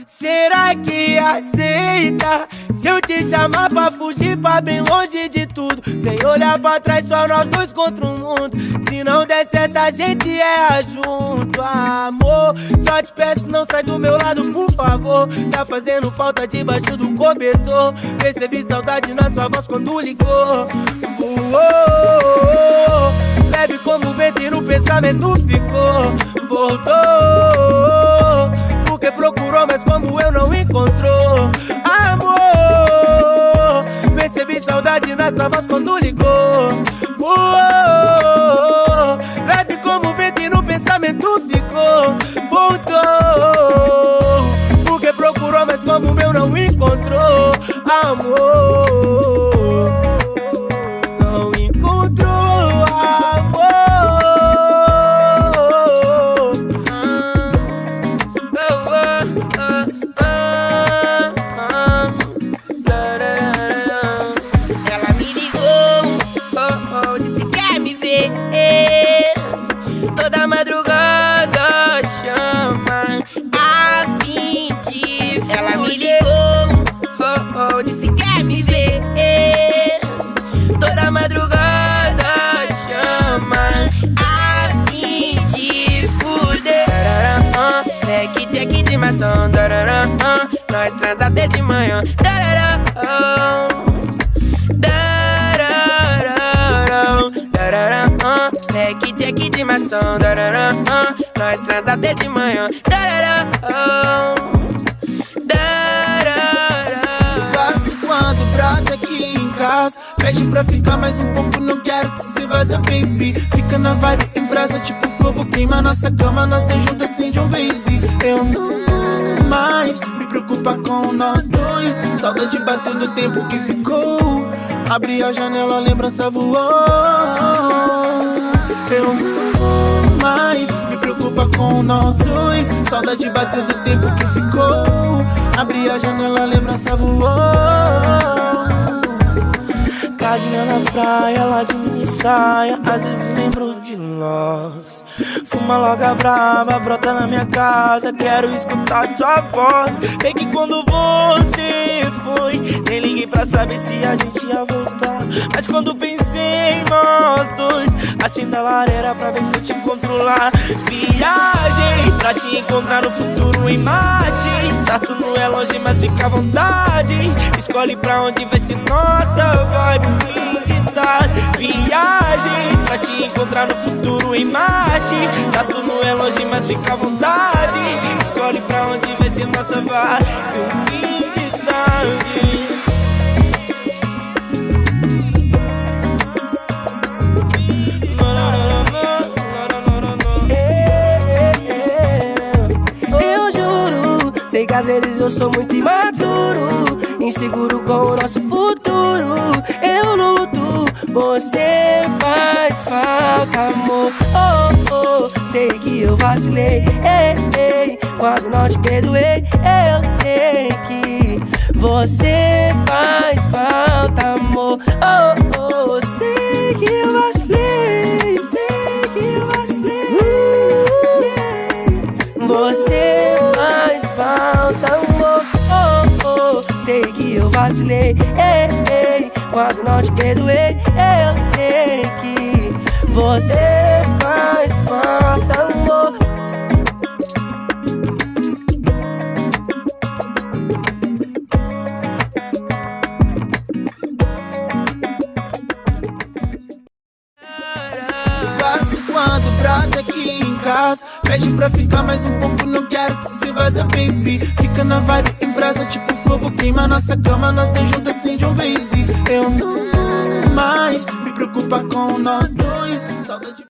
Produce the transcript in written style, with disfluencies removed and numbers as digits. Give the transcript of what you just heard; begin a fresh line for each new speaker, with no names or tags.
Será que aceita se eu te chamar pra fugir pra bem longe de tudo? Sem olhar pra trás, só nós dois contra o mundo. Se não der certo, a gente erra junto, amor. Só te peço, não sai do meu lado, por favor. Tá fazendo falta debaixo do cobertor. Percebi saudade na sua voz quando ligou. Voou, leve como vento e no pensamento ficou. Voltou, porque procurou, mas como eu não encontrou. Amor, percebi saudade na sua voz quando ligou. Voou, leve como vento e no pensamento ficou. Voltou, porque procurou, mas como o meu não encontrou. Amor, não encontrou amor.
Ela me ligou, disse que quer me ver. Toda madrugada chama a fim de. Ela me ligou, disse que quer me ver. Toda madrugada chama a fim de fuder. Tec de maçã, nós transa até de manhã. Tec de maçã, nós transa até de manhã.
Gosto quando brota aqui em casa, pede pra ficar mais um pouco, não quero que se vaza, baby. Fica na vibe em brasa, tipo fogo, queima nossa cama, nós dois juntos assim de um base. Eu não vou mais me preocupar com nós dois, saudade batendo o tempo que ficou. Abri a janela, a lembrança voou. Eu não vou mais me preocupar com nós dois, saudade batendo o tempo que ficou. Abri a janela, a lembrança voou.
Casinha na praia, lá de mini saia, às vezes lembro de nós. Fuma logo a braba, brota na minha casa, quero escutar sua voz. Sei que quando você foi, nem liguei pra saber se a gente ia voltar. Mas quando pensei em nós dois, acenda a lareira pra ver se eu te encontro lá. Viagem pra te encontrar no futuro em Marte. Saturno é longe, mas fica à vontade. Escolhe pra onde vai ser nossa vibe, fim de tarde. Viagem pra te encontrar no futuro em Marte. Saturno é longe, mas fica à vontade. Escolhe pra onde vai ser nossa vibe, fim de tarde. Sei que às vezes eu sou muito imaturo, inseguro com o nosso futuro. Eu luto, você faz falta, amor. Oh, oh, sei que eu vacilei, quando não te perdoei. Eu sei que você faz falta, amor. Oh, oh, sei que eu vacilei, sei que eu vacilei. Você faz falta, amor. Oh, oh, sei que eu vacilei, quando não te perdoei. Eu sei que você faz falta, amor.
Gosto quando brota aqui em casa, pede pra ficar mais um pouco, não quero que se vaza, baby. Fica na vibe em brasa, tipo fogo, queima nossa cama, nós dois juntos assim de um base. Eu não vou mais me preocupar com nós dois, saudade.